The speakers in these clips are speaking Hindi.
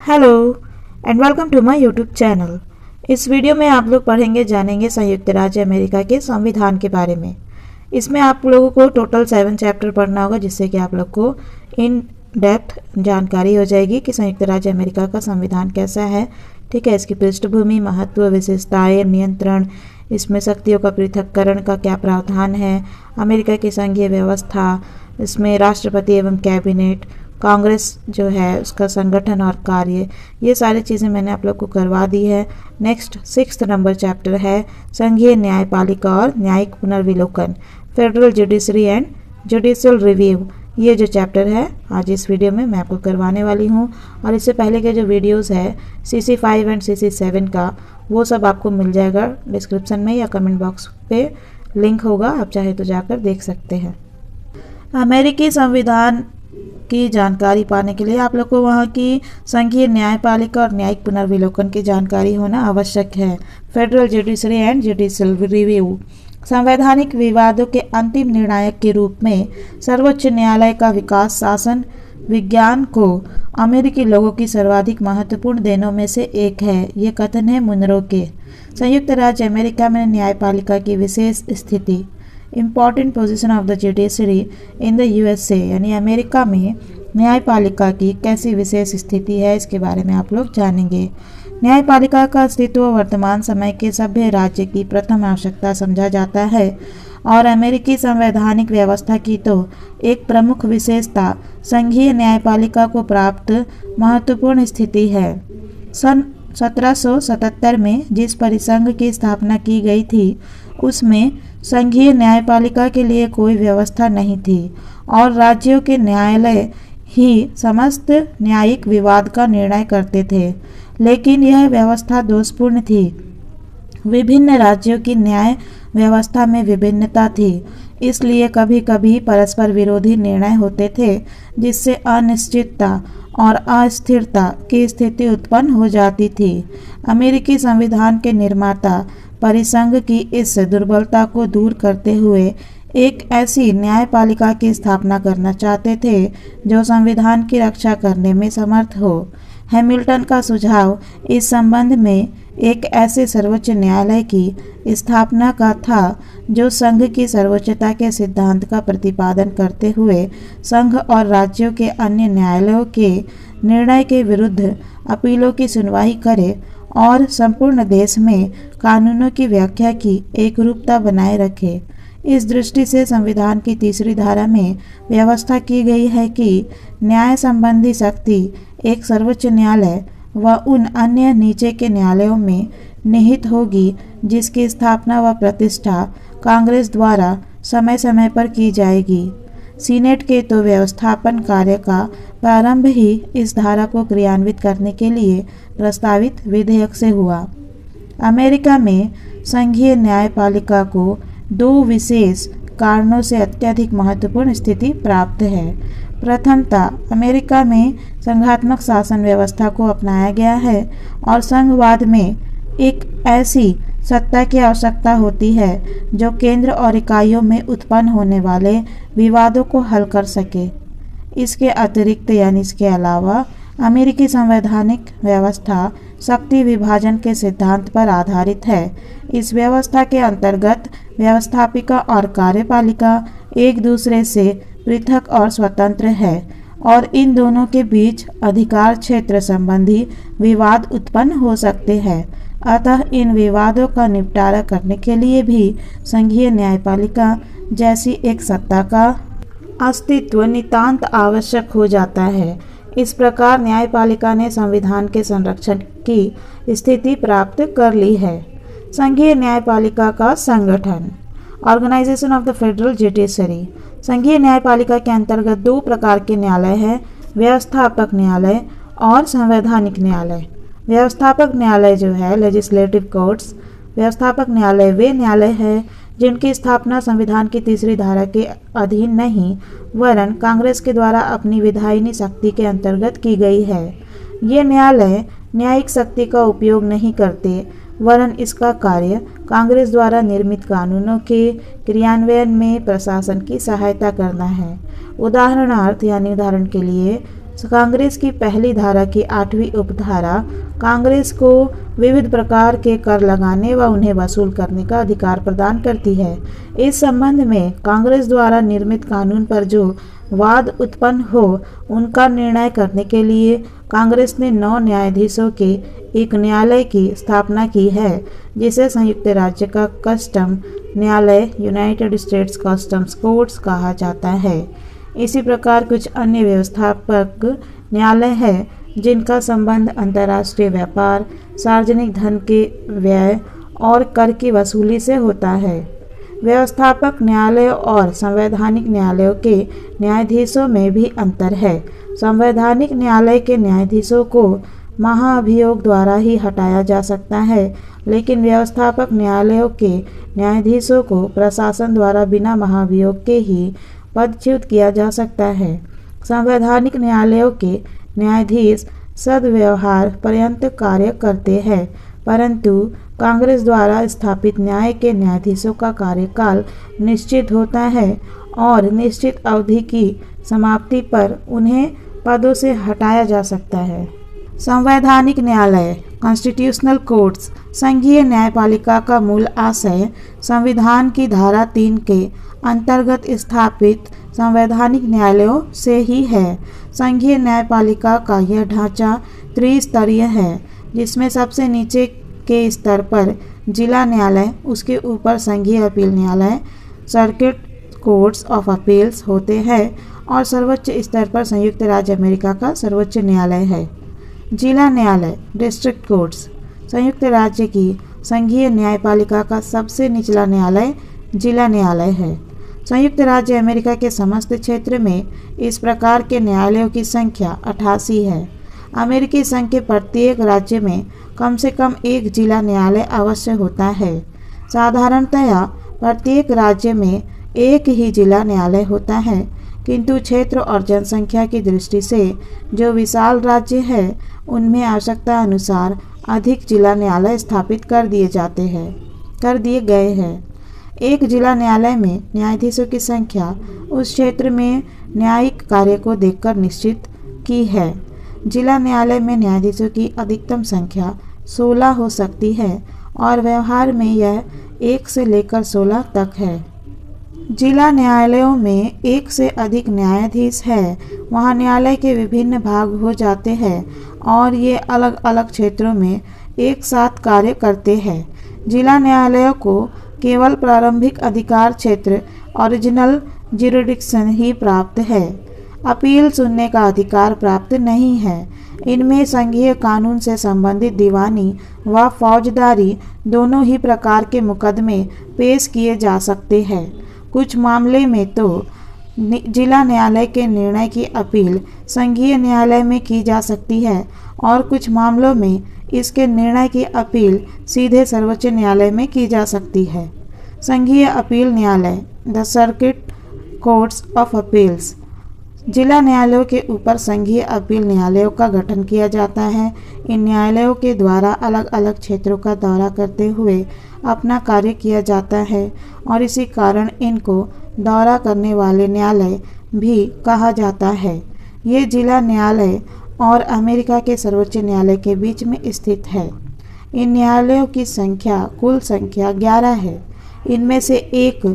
Hello and welcome to my YouTube channel. इस वीडियो में आप लोग पढ़ेंगे जानेंगे संयुक्त राज्य अमेरिका के संविधान के बारे में। इसमें आप लोगों को टोटल 7 चैप्टर पढ़ना होगा, जिससे कि आप लोग को इन डेप्थ जानकारी हो जाएगी कि संयुक्त राज्य अमेरिका का संविधान कैसा है। ठीक है, इसकी पृष्ठभूमि, महत्व, विशेषताएं, नियंत्रण, इसमें शक्तियों का पृथक्करण का क्या प्रावधान है, अमेरिका की संघीय व्यवस्था, इसमें राष्ट्रपति एवं कैबिनेट, कांग्रेस जो है उसका संगठन और कार्य, ये सारी चीज़ें मैंने आप लोग को करवा दी है। नेक्स्ट 6th नंबर चैप्टर है संघीय न्यायपालिका और न्यायिक पुनर्विलोकन, federal judiciary and judicial review. ये जो चैप्टर है आज इस वीडियो में मैं आपको करवाने वाली हूँ। और इससे पहले के जो वीडियोस है CC5 एंड CC7 का, वो सब आपको मिल जाएगा डिस्क्रिप्शन में या कमेंट बॉक्स पे लिंक होगा, आप चाहे तो जाकर देख सकते हैं। अमेरिकी संविधान की जानकारी पाने के लिए आप लोग को वहाँ की संघीय न्यायपालिका और न्यायिक पुनर्विलोकन की जानकारी होना आवश्यक है। Federal judiciary and judicial review, संवैधानिक विवादों के अंतिम निर्णायक के रूप में सर्वोच्च न्यायालय का विकास शासन विज्ञान को अमेरिकी लोगों की सर्वाधिक महत्वपूर्ण देनों में से एक है। ये कथन है मुनरो के। संयुक्त राज्य अमेरिका में न्यायपालिका की विशेष स्थिति, important position of the judiciary in the USA, यानी अमेरिका में न्यायपालिका की कैसी विशेष स्थिति है, इसके बारे में आप लोग जानेंगे। न्यायपालिका का अस्तित्व वर्तमान समय के सभ्य राज्य की प्रथम आवश्यकता समझा जाता है और अमेरिकी संवैधानिक व्यवस्था की तो एक प्रमुख विशेषता संघीय न्यायपालिका को प्राप्त महत्वपूर्ण स्थिति है। सन 1777 में जिस परिसंघ की स्थापना की गई थी उसमें संघीय न्यायपालिका के लिए कोई व्यवस्था नहीं थी और राज्यों के न्यायालय ही समस्त न्यायिक विवाद का निर्णय करते थे, लेकिन यह व्यवस्था दोषपूर्ण थी। विभिन्न राज्यों की न्याय व्यवस्था में विभिन्नता थी, इसलिए कभी कभी परस्पर विरोधी निर्णय होते थे, जिससे अनिश्चितता और अस्थिरता की स्थिति उत्पन्न हो जाती थी। अमेरिकी संविधान के निर्माता परिसंघ की इस दुर्बलता को दूर करते हुए एक ऐसी न्यायपालिका की स्थापना करना चाहते थे जो संविधान की रक्षा करने में समर्थ हो। हैमिल्टन का सुझाव इस संबंध में एक ऐसे सर्वोच्च न्यायालय की स्थापना का था जो संघ की सर्वोच्चता के सिद्धांत का प्रतिपादन करते हुए संघ और राज्यों के अन्य न्यायालयों के निर्णय के विरुद्ध अपीलों की सुनवाई करे और संपूर्ण देश में कानूनों की व्याख्या की एकरूपता बनाए रखे। इस दृष्टि से संविधान की 3री धारा में व्यवस्था की गई है कि न्याय संबंधी शक्ति एक सर्वोच्च न्यायालय व उन अन्य नीचे के न्यायालयों में निहित होगी जिसकी स्थापना व प्रतिष्ठा कांग्रेस द्वारा समय समय पर की जाएगी। सीनेट के तो व्यवस्थापन कार्य का प्रारंभ ही इस धारा को क्रियान्वित करने के लिए प्रस्तावित विधेयक से हुआ। अमेरिका में संघीय न्यायपालिका को 2 विशेष कारणों से अत्यधिक महत्वपूर्ण स्थिति प्राप्त है। प्रथमतः अमेरिका में संघात्मक शासन व्यवस्था को अपनाया गया है और संघवाद में एक ऐसी सत्ता की आवश्यकता होती है जो केंद्र और इकाइयों में उत्पन्न होने वाले विवादों को हल कर सके। इसके अतिरिक्त यानी इसके अलावा अमेरिकी संवैधानिक व्यवस्था शक्ति विभाजन के सिद्धांत पर आधारित है। इस व्यवस्था के अंतर्गत व्यवस्थापिका और कार्यपालिका एक दूसरे से पृथक और स्वतंत्र है और इन दोनों के बीच अधिकार क्षेत्र संबंधी विवाद उत्पन्न हो सकते हैं। अतः इन विवादों का निपटारा करने के लिए भी संघीय न्यायपालिका जैसी एक सत्ता का अस्तित्व नितांत आवश्यक हो जाता है। इस प्रकार न्यायपालिका ने संविधान के संरक्षण की स्थिति प्राप्त कर ली है। संघीय न्यायपालिका का संगठन, organisation of the federal judiciary. संघीय न्यायपालिका के अंतर्गत 2 प्रकार के न्यायालय हैं, व्यवस्थापक न्यायालय और संवैधानिक न्यायालय। व्यवस्थापक न्यायालय जो है लेजिस्लेटिव कोर्ट्स, व्यवस्थापक न्यायालय वे न्यायालय है जिनकी स्थापना संविधान की 3री धारा के अधीन नहीं वरन कांग्रेस के द्वारा अपनी विधायिनी शक्ति के अंतर्गत की गई है। ये न्यायालय न्यायिक शक्ति का उपयोग नहीं करते वरन इसका कार्य कांग्रेस द्वारा निर्मित कानूनों के क्रियान्वयन में प्रशासन की सहायता करना है। उदाहरण के लिए कांग्रेस की पहली धारा की 8वीं उपधारा कांग्रेस को विविध प्रकार के कर लगाने व उन्हें वसूल करने का अधिकार प्रदान करती है। इस संबंध में कांग्रेस द्वारा निर्मित कानून पर जो वाद उत्पन्न हो उनका निर्णय करने के लिए कांग्रेस ने 9 न्यायाधीशों के एक न्यायालय की स्थापना की है, जिसे संयुक्त राज्य का कस्टम न्यायालय यूनाइटेड स्टेट्स कस्टम्स कोर्ट्स कहा जाता है। इसी प्रकार कुछ अन्य व्यवस्थापक न्यायालय हैं जिनका संबंध अंतर्राष्ट्रीय व्यापार, सार्वजनिक धन के व्यय और कर की वसूली से होता है। व्यवस्थापक न्यायालयों और संवैधानिक न्यायालयों के न्यायाधीशों में भी अंतर है। संवैधानिक न्यायालय के न्यायाधीशों को महाअभियोग द्वारा ही हटाया जा सकता है, लेकिन व्यवस्थापक न्यायालयों के न्यायाधीशों को प्रशासन द्वारा बिना महाअभियोग के ही पदच्युत किया जा सकता है। संवैधानिक न्यायालयों के न्यायाधीश सद्व्यवहार पर्यंत कार्य करते हैं, परंतु कांग्रेस द्वारा स्थापित न्याय के न्यायाधीशों का कार्यकाल निश्चित होता है और निश्चित अवधि की समाप्ति पर उन्हें पदों से हटाया जा सकता है। संवैधानिक न्यायालय कॉन्स्टिट्यूशनल कोर्ट्स संघीय न्यायपालिका का मूल आशय संविधान की धारा 3 के अंतर्गत स्थापित संवैधानिक न्यायालयों से ही है। संघीय न्यायपालिका का यह ढांचा त्रिस्तरीय है, जिसमें सबसे नीचे के स्तर पर जिला न्यायालय, उसके ऊपर संघीय अपील न्यायालय सर्किट कोर्ट्स ऑफ अपील्स होते हैं और सर्वोच्च स्तर पर संयुक्त राज्य अमेरिका का सर्वोच्च न्यायालय है। जिला न्यायालय डिस्ट्रिक्ट कोर्ट्स संयुक्त राज्य की संघीय न्यायपालिका का सबसे निचला न्यायालय जिला न्यायालय है। संयुक्त राज्य अमेरिका के समस्त क्षेत्र में इस प्रकार के न्यायालयों की संख्या 88 है। अमेरिकी संघ के प्रत्येक राज्य में कम से कम एक जिला न्यायालय अवश्य होता है। साधारणतया प्रत्येक राज्य में एक ही जिला न्यायालय होता है, किंतु क्षेत्र और जनसंख्या की दृष्टि से जो विशाल राज्य है उनमें आवश्यकता अनुसार अधिक जिला न्यायालय स्थापित कर दिए गए हैं। एक जिला न्यायालय में न्यायाधीशों की संख्या उस क्षेत्र में न्यायिक कार्य को देखकर निश्चित की है। जिला न्यायालय में न्यायाधीशों की अधिकतम संख्या 16 हो सकती है और व्यवहार में यह 1 से लेकर 16 तक है। जिला न्यायालयों में एक से अधिक न्यायाधीश है, वहाँ न्यायालय के विभिन्न भाग हो जाते हैं और ये अलग अलग क्षेत्रों में एक साथ कार्य करते हैं। जिला न्यायालयों को केवल प्रारंभिक अधिकार क्षेत्र ओरिजिनल ज्यूरिडिक्शन ही प्राप्त है। अपील सुनने का अधिकार प्राप्त नहीं है। इनमें संघीय कानून से संबंधित दीवानी व फौजदारी दोनों ही प्रकार के मुकदमे पेश किए जा सकते हैं। कुछ मामले में तो जिला न्यायालय के निर्णय की अपील संघीय न्यायालय में की जा सकती है और कुछ मामलों में इसके निर्णय की अपील सीधे सर्वोच्च न्यायालय में की जा सकती है। संघीय अपील न्यायालय the circuit courts of appeals जिला न्यायालयों के ऊपर संघीय अपील न्यायालयों का गठन किया जाता है। इन न्यायालयों के द्वारा अलग अलग क्षेत्रों का दौरा करते हुए अपना कार्य किया जाता है और इसी कारण इनको दौरा करने वाले न्यायालय भी कहा जाता है। ये जिला न्यायालय और अमेरिका के सर्वोच्च न्यायालय के बीच में स्थित है। इन न्यायालयों की कुल संख्या 11 है। इनमें से एक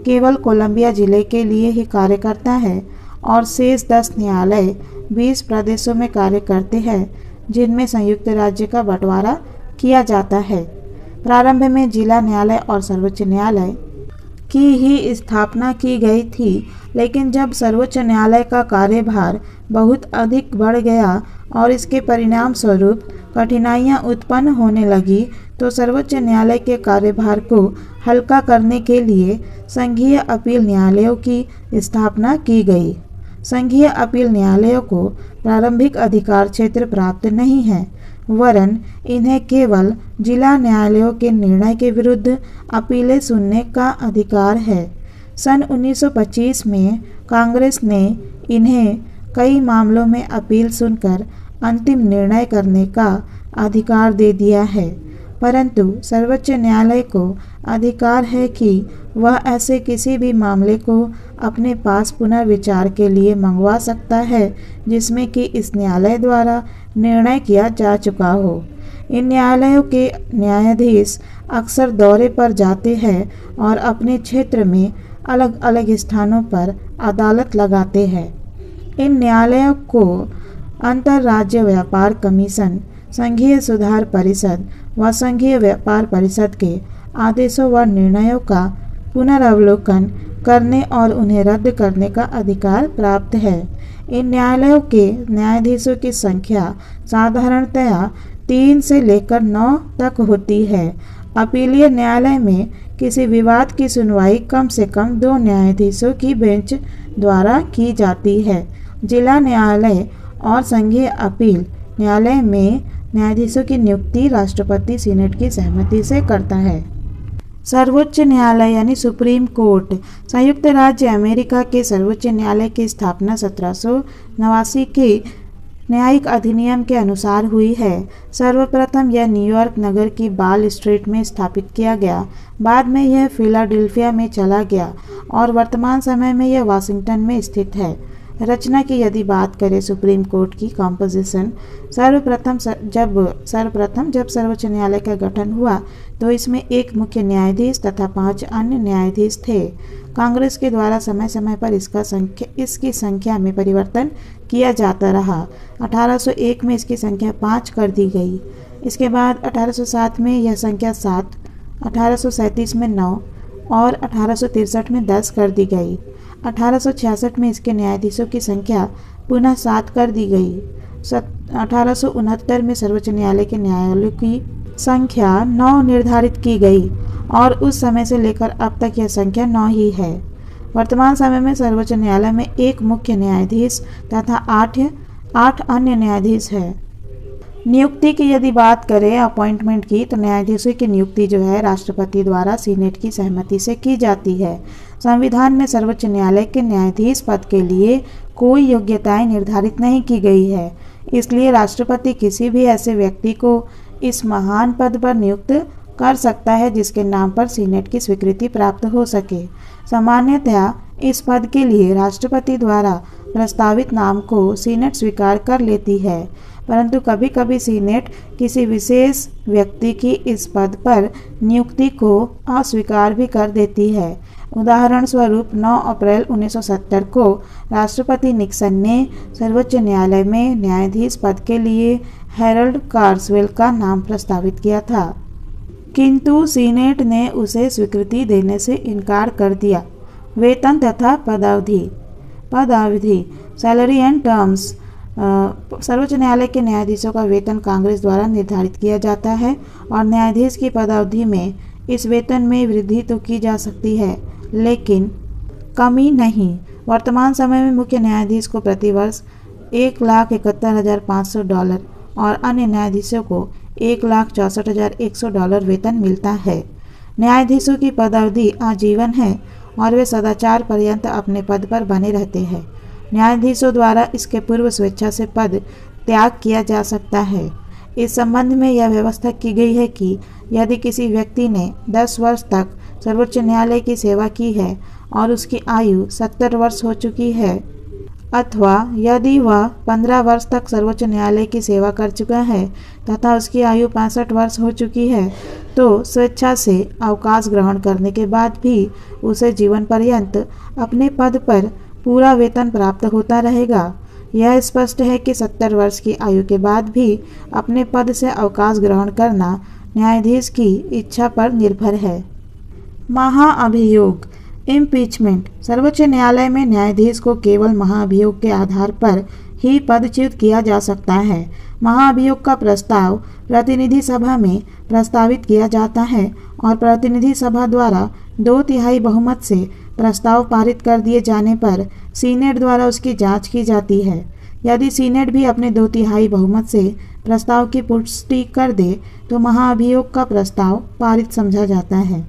केवल कोलंबिया जिले के लिए ही कार्य करता है और शेष 10 न्यायालय 20 प्रदेशों में कार्य करते हैं, जिनमें संयुक्त राज्य का बंटवारा किया जाता है। प्रारंभ में जिला न्यायालय और सर्वोच्च न्यायालय की ही स्थापना की गई थी, लेकिन जब सर्वोच्च न्यायालय का कार्यभार बहुत अधिक बढ़ गया और इसके परिणाम स्वरूप कठिनाइयां उत्पन्न होने लगी, तो सर्वोच्च न्यायालय के कार्यभार को हल्का करने के लिए संघीय अपील न्यायालयों की स्थापना की गई। संघीय अपील न्यायालयों को प्रारंभिक अधिकार क्षेत्र प्राप्त नहीं है, वरन इन्हें केवल जिला न्यायालयों के निर्णय के विरुद्ध अपीलें सुनने का अधिकार है। सन 1925 में कांग्रेस ने इन्हें कई मामलों में अपील सुनकर अंतिम निर्णय करने का अधिकार दे दिया है, परंतु सर्वोच्च न्यायालय को अधिकार है कि वह ऐसे किसी भी मामले को अपने पास पुनर्विचार के लिए मंगवा सकता है जिसमें कि इस न्यायालय द्वारा निर्णय किया जा चुका हो। इन न्यायालयों के न्यायाधीश अक्सर दौरे पर जाते हैं और अपने क्षेत्र में अलग अलग स्थानों पर अदालत लगाते हैं। इन न्यायालयों को अंतर्राज्य व्यापार कमीशन, संघीय सुधार परिषद व संघीय व्यापार परिषद के आदेशों व निर्णयों का पुनरावलोकन करने और उन्हें रद्द करने का अधिकार प्राप्त है। इन न्यायालयों के न्यायाधीशों की संख्या साधारणतया 3 से लेकर 9 तक होती है। अपीलीय न्यायालय में किसी विवाद की सुनवाई कम से कम 2 न्यायाधीशों की बेंच द्वारा की जाती है। जिला न्यायालय और संघीय अपील न्यायालय में न्यायाधीशों की नियुक्ति राष्ट्रपति सीनेट की सहमति से करता है। सर्वोच्च न्यायालय यानी सुप्रीम कोर्ट संयुक्त राज्य अमेरिका के सर्वोच्च न्यायालय की स्थापना 1789 के न्यायिक अधिनियम के अनुसार हुई है। सर्वप्रथम यह न्यूयॉर्क नगर की बाल स्ट्रीट में स्थापित किया गया, बाद में यह फिलाडेल्फिया में चला गया और वर्तमान समय में यह वाशिंगटन में स्थित है। रचना की यदि बात करें सुप्रीम कोर्ट की कॉम्पोजिशन, सर्वप्रथम जब सर्वोच्च न्यायालय का गठन हुआ तो इसमें एक मुख्य न्यायाधीश तथा 5 अन्य न्यायाधीश थे। कांग्रेस के द्वारा समय समय पर इसकी संख्या में परिवर्तन किया जाता रहा। 1801 में इसकी संख्या 5 कर दी गई। इसके बाद 1807 में यह संख्या 7, 1837 में 9 और 1863 में 10 कर दी गई। 1866 में इसके न्यायाधीशों की संख्या पुनः 7 कर दी गई। 1869 में सर्वोच्च न्यायालय के न्यायालयों की संख्या 9 निर्धारित की गई और उस समय से लेकर अब तक यह संख्या 9 ही है। वर्तमान समय में सर्वोच्च न्यायालय में एक मुख्य न्यायाधीश तथा 8 अन्य न्यायाधीश है। नियुक्ति की यदि बात करें अपॉइंटमेंट की, तो न्यायाधीशों की नियुक्ति जो है राष्ट्रपति द्वारा सीनेट की सहमति से की जाती है। संविधान में सर्वोच्च न्यायालय के न्यायाधीश पद के लिए कोई योग्यताएं निर्धारित नहीं की गई है, इसलिए राष्ट्रपति किसी भी ऐसे व्यक्ति को इस महान पद पर नियुक्त कर सकता है जिसके नाम पर सीनेट की स्वीकृति प्राप्त हो सके। सामान्यतया इस पद के लिए राष्ट्रपति द्वारा प्रस्तावित नाम को सीनेट स्वीकार कर लेती है, परंतु कभी कभी सीनेट किसी विशेष व्यक्ति की इस पद पर नियुक्ति को अस्वीकार भी कर देती है। उदाहरण स्वरूप 9 अप्रैल 1970 को राष्ट्रपति निक्सन ने सर्वोच्च न्यायालय में न्यायाधीश पद के लिए हैरोल्ड कार्सवेल का नाम प्रस्तावित किया था, किंतु सीनेट ने उसे स्वीकृति देने से इनकार कर दिया। वेतन तथा पदावधि सैलरी एंड टर्म्स। सर्वोच्च न्यायालय के न्यायाधीशों का वेतन कांग्रेस द्वारा निर्धारित किया जाता है और न्यायाधीश की पदावधि में इस वेतन में वृद्धि तो की जा सकती है लेकिन कमी नहीं। वर्तमान समय में मुख्य न्यायाधीश को प्रतिवर्ष $1,71,500 और अन्य न्यायाधीशों को $1,64,100 वेतन मिलता है। न्यायाधीशों की पदावधि आजीवन है और वे सदाचार पर्यंत अपने पद पर बने रहते हैं। न्यायाधीशों द्वारा इसके पूर्व स्वेच्छा से पद त्याग किया जा सकता है। इस संबंध में यह व्यवस्था की गई है कि यदि किसी व्यक्ति ने 10 वर्ष तक सर्वोच्च न्यायालय की सेवा की है और उसकी आयु 70 वर्ष हो चुकी है, अथवा यदि वह 15 वर्ष तक सर्वोच्च न्यायालय की सेवा कर चुका है तथा उसकी आयु 65 वर्ष हो चुकी है, तो स्वेच्छा से अवकाश ग्रहण करने के बाद भी उसे जीवन पर्यंत अपने पद पर पूरा वेतन प्राप्त होता रहेगा। यह स्पष्ट है कि 70 वर्ष की आयु के बाद भी अपने पद से अवकाश ग्रहण करना न्यायाधीश की इच्छा पर निर्भर है। महाअभियोग इम्पीचमेंट। सर्वोच्च न्यायालय में न्यायाधीश को केवल महाअभियोग के आधार पर ही पदच्युत किया जा सकता है। महाअभियोग का प्रस्ताव प्रतिनिधि सभा में प्रस्तावित किया जाता है और प्रतिनिधि सभा द्वारा 2/3 बहुमत से प्रस्ताव पारित कर दिए जाने पर सीनेट द्वारा उसकी जांच की जाती है। यदि सीनेट भी अपने 2/3 बहुमत से प्रस्ताव की पुष्टि कर दे तो महाअभियोग का प्रस्ताव पारित समझा जाता है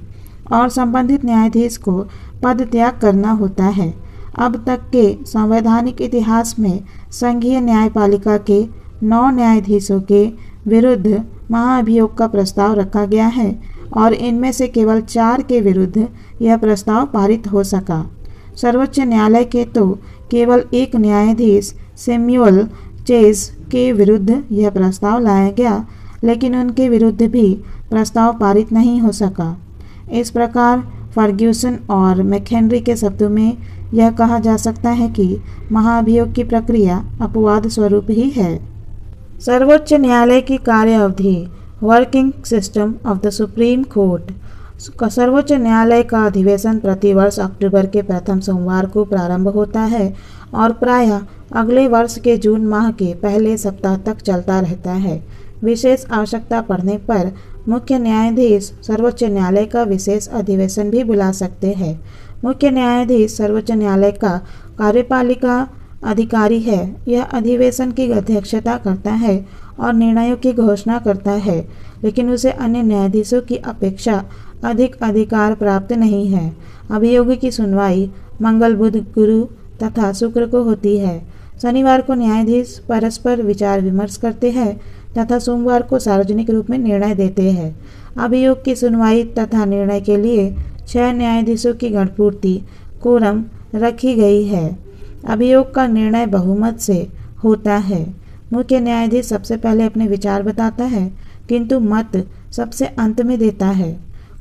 और संबंधित न्यायाधीश को पद त्याग करना होता है। अब तक के संवैधानिक इतिहास में संघीय न्यायपालिका के 9 न्यायाधीशों के विरुद्ध महाअभियोग का प्रस्ताव रखा गया है और इनमें से केवल 4 के विरुद्ध यह प्रस्ताव पारित हो सका। सर्वोच्च न्यायालय के तो केवल एक न्यायाधीश सैमुअल चेज के विरुद्ध यह प्रस्ताव लाया गया, लेकिन उनके विरुद्ध भी प्रस्ताव पारित नहीं हो सका। इस प्रकार फर्ग्यूसन और मैकहेनरी के शब्दों में यह कहा जा सकता है कि महाभियोग की प्रक्रिया अपवाद स्वरूप ही है। सर्वोच्च न्यायालय की कार्य अवधि, working system of the Supreme Court. सर्वोच्च न्यायालय का अधिवेशन प्रतिवर्ष अक्टूबर के प्रथम सोमवार को प्रारंभ होता है और प्रायः अगले वर्ष के जून माह के पहले सप्ताह तक चलता रहता है। विशेष आवश्यकता पड़ने पर मुख्य न्यायाधीश सर्वोच्च न्यायालय का विशेष अधिवेशन भी बुला सकते हैं। मुख्य न्यायाधीश सर्वोच्च न्यायालय का कार्यपालिका अधिकारी है। यह अधिवेशन की अध्यक्षता करता है और निर्णयों की घोषणा करता है, लेकिन उसे अन्य न्यायाधीशों की अपेक्षा अधिक अधिकार प्राप्त नहीं है। अभियोग की सुनवाई मंगल, बुध, गुरु तथा शुक्र को होती है। शनिवार को न्यायाधीश परस्पर विचार विमर्श करते हैं तथा सोमवार को सार्वजनिक रूप में निर्णय देते हैं। अभियोग की सुनवाई तथा निर्णय के लिए 6 न्यायाधीशों की गणपूर्ति कोरम रखी गई है। अभियोग का निर्णय बहुमत से होता है। मुख्य न्यायाधीश सबसे पहले अपने विचार बताता है, किंतु मत सबसे अंत में देता है।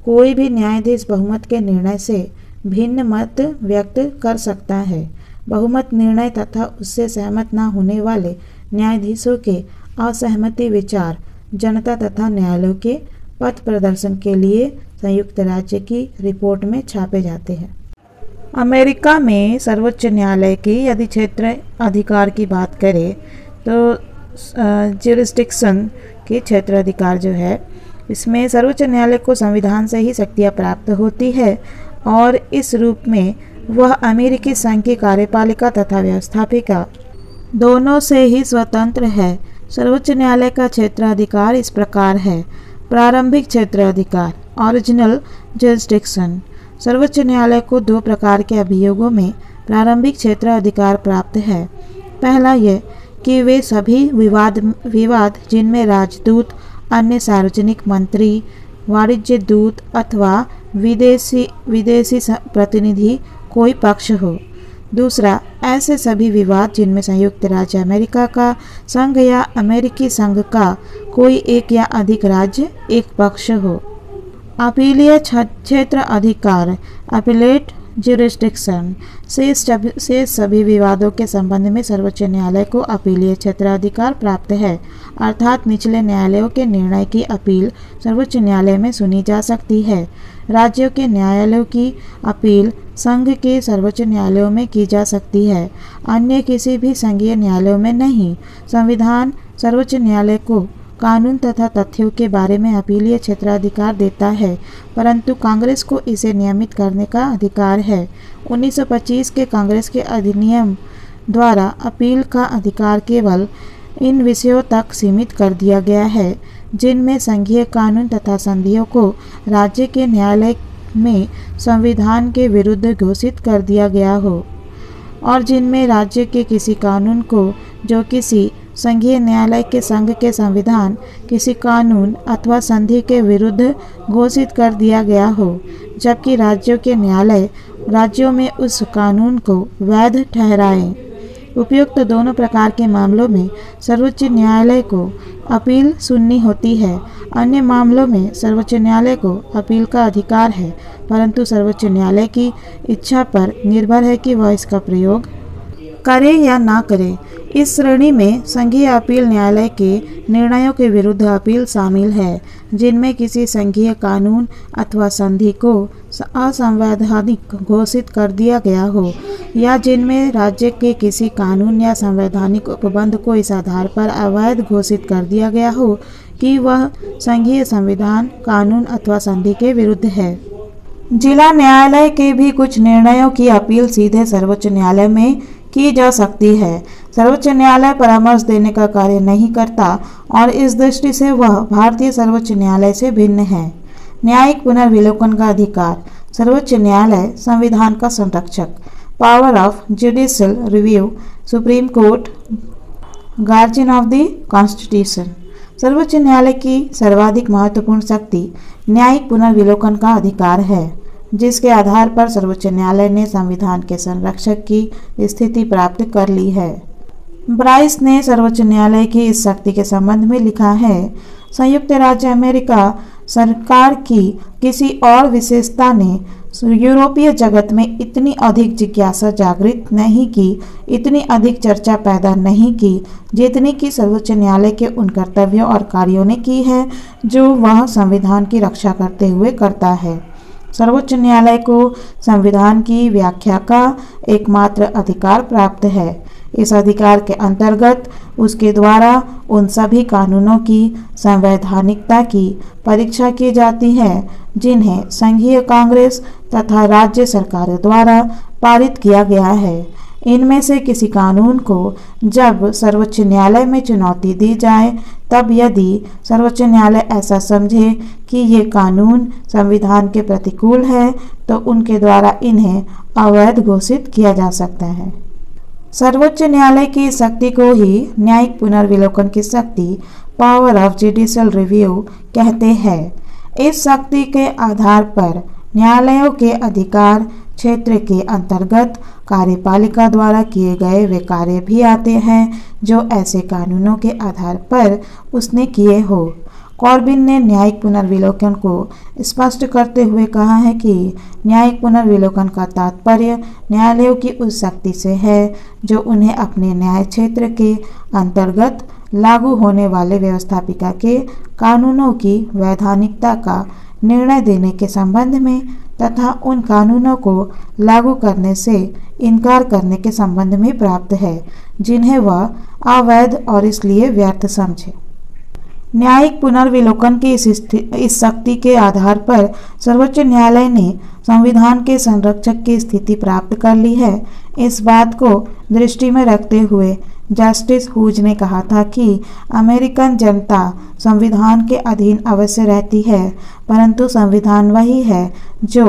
कोई भी न्यायाधीश बहुमत के निर्णय से भिन्न मत व्यक्त कर सकता है। बहुमत निर्णय तथा उससे सहमत न होने वाले न्यायाधीशों के असहमति विचार जनता तथा न्यायालयों के पथ प्रदर्शन के लिए संयुक्त राज्य की रिपोर्ट में छापे जाते हैं। अमेरिका में सर्वोच्च न्यायालय की यदि क्षेत्र अधिकार की बात करें तो ज्यूरिसडिक्शन की क्षेत्र अधिकार जो है, इसमें सर्वोच्च न्यायालय को संविधान से ही शक्तियाँ प्राप्त होती है और इस रूप में वह अमेरिकी संघ की कार्यपालिका तथा व्यवस्थापिका दोनों से ही स्वतंत्र है। सर्वोच्च न्यायालय का क्षेत्राधिकार इस प्रकार है। प्रारंभिक क्षेत्राधिकार, ओरिजिनल ज्यूरिसडिक्शन। सर्वोच्च न्यायालय को 2 प्रकार के अभियोगों में प्रारंभिक क्षेत्राधिकार प्राप्त है। पहला यह कि वे सभी विवाद जिनमें राजदूत, अन्य सार्वजनिक मंत्री, वाणिज्य दूत अथवा विदेशी प्रतिनिधि कोई पक्ष हो। दूसरा, ऐसे सभी विवाद जिनमें संयुक्त राज्य अमेरिका का संघ या अमेरिकी संघ का कोई एक या अधिक राज्य एक पक्ष हो। अपीलीय क्षेत्र अधिकार, अपीलेट ज्यूरिसडिक्शन। से सभी विवादों के संबंध में सर्वोच्च न्यायालय को अपीलीय क्षेत्राधिकार प्राप्त है, अर्थात निचले न्यायालयों के निर्णय की अपील सर्वोच्च न्यायालय में सुनी जा सकती है। राज्यों के न्यायालयों की अपील संघ के सर्वोच्च न्यायालयों में की जा सकती है, अन्य किसी भी संघीय न्यायालयों में नहीं। संविधान सर्वोच्च न्यायालय को कानून तथा तथ्यों के बारे में अपीलीय क्षेत्राधिकार देता है, परंतु कांग्रेस को इसे नियमित करने का अधिकार है। 1925 के कांग्रेस के अधिनियम द्वारा अपील का अधिकार केवल इन विषयों तक सीमित कर दिया गया है जिनमें संघीय कानून तथा संधियों को राज्य के न्यायालय में संविधान के विरुद्ध घोषित कर दिया गया हो, और जिनमें राज्य के किसी कानून को जो किसी संघीय न्यायालय के संघ के संविधान, किसी कानून अथवा संधि के विरुद्ध घोषित कर दिया गया हो, जबकि राज्यों के न्यायालय राज्यों में उस कानून को वैध ठहराएं। उपयुक्त दोनों प्रकार के मामलों में सर्वोच्च न्यायालय को अपील सुननी होती है। अन्य मामलों में सर्वोच्च न्यायालय को अपील का अधिकार है, परंतु सर्वोच्च न्यायालय की इच्छा पर निर्भर है कि वह इसका प्रयोग करे या ना करे। इस श्रेणी में संघीय अपील न्यायालय के निर्णयों के विरुद्ध अपील शामिल है, जिनमें किसी संघीय कानून अथवा संधि को असंवैधानिक घोषित कर दिया गया हो, या जिनमें राज्य के किसी कानून या संवैधानिक उपबंध को इस आधार पर अवैध घोषित कर दिया गया हो कि वह संघीय संविधान, कानून अथवा संधि के विरुद्ध है। जिला न्यायालय के भी कुछ निर्णयों की अपील सीधे सर्वोच्च न्यायालय में की जा सकती है। सर्वोच्च न्यायालय परामर्श देने का कार्य नहीं करता और इस दृष्टि से वह भारतीय सर्वोच्च न्यायालय से भिन्न है। न्यायिक पुनर्विलोकन का अधिकार। सर्वोच्च न्यायालय संविधान का संरक्षक। Power of judicial review, supreme court, guardian of the constitution. सर्वोच्च न्यायालय की सर्वाधिक महत्वपूर्ण शक्ति न्यायिक पुनर्विलोकन का अधिकार है। जिसके आधार पर सर्वोच्च न्यायालय ने संविधान के संरक्षक की स्थिति प्राप्त कर ली है। ब्राइस ने सर्वोच्च न्यायालय की इस शक्ति के संबंध में लिखा है, संयुक्त राज्य अमेरिका सरकार की किसी और विशेषता ने यूरोपीय जगत में इतनी अधिक जिज्ञासा जागृत नहीं की, इतनी अधिक चर्चा पैदा नहीं की जितनी कि सर्वोच्च न्यायालय के उन कर्तव्यों और कार्यों ने की है जो वह संविधान की रक्षा करते हुए करता है। सर्वोच्च न्यायालय को संविधान की व्याख्या का एकमात्र अधिकार प्राप्त है। इस अधिकार के अंतर्गत उसके द्वारा उन सभी कानूनों की संवैधानिकता की परीक्षा की जाती है जिन्हें संघीय कांग्रेस तथा राज्य सरकारों द्वारा पारित किया गया है। इनमें से किसी कानून को जब सर्वोच्च न्यायालय में चुनौती दी जाए, तब यदि सर्वोच्च न्यायालय ऐसा समझे कि ये कानून संविधान के प्रतिकूल है, तो उनके द्वारा इन्हें अवैध घोषित किया जा सकता है। सर्वोच्च न्यायालय की शक्ति को ही न्यायिक पुनर्विलोकन की शक्ति, पावर ऑफ जुडिशियल रिव्यू कहते हैं। इस शक्ति के आधार पर न्यायालयों के अधिकार क्षेत्र के अंतर्गत कार्यपालिका द्वारा किए गए वे कार्य भी आते हैं जो ऐसे कानूनों के आधार पर उसने किए हो। कॉर्बिन ने न्यायिक पुनर्विलोकन को स्पष्ट करते हुए कहा है कि न्यायिक पुनर्विलोकन का तात्पर्य न्यायालयों की उस शक्ति से है जो उन्हें अपने न्याय क्षेत्र के अंतर्गत लागू होने वाले व्यवस्थापिका के कानूनों की वैधानिकता का निर्णय देने के संबंध में तथा उन कानूनों को लागू करने से इनकार करने के संबंध में प्राप्त है जिन्हें वह अवैध और इसलिए व्यर्थ समझे। न्यायिक पुनर्विलोकन की इस शक्ति के आधार पर सर्वोच्च न्यायालय ने संविधान के संरक्षक की स्थिति प्राप्त कर ली है। इस बात को दृष्टि में रखते हुए जस्टिस हुज ने कहा था कि अमेरिकन जनता संविधान के अधीन अवश्य रहती है, परंतु संविधान वही है जो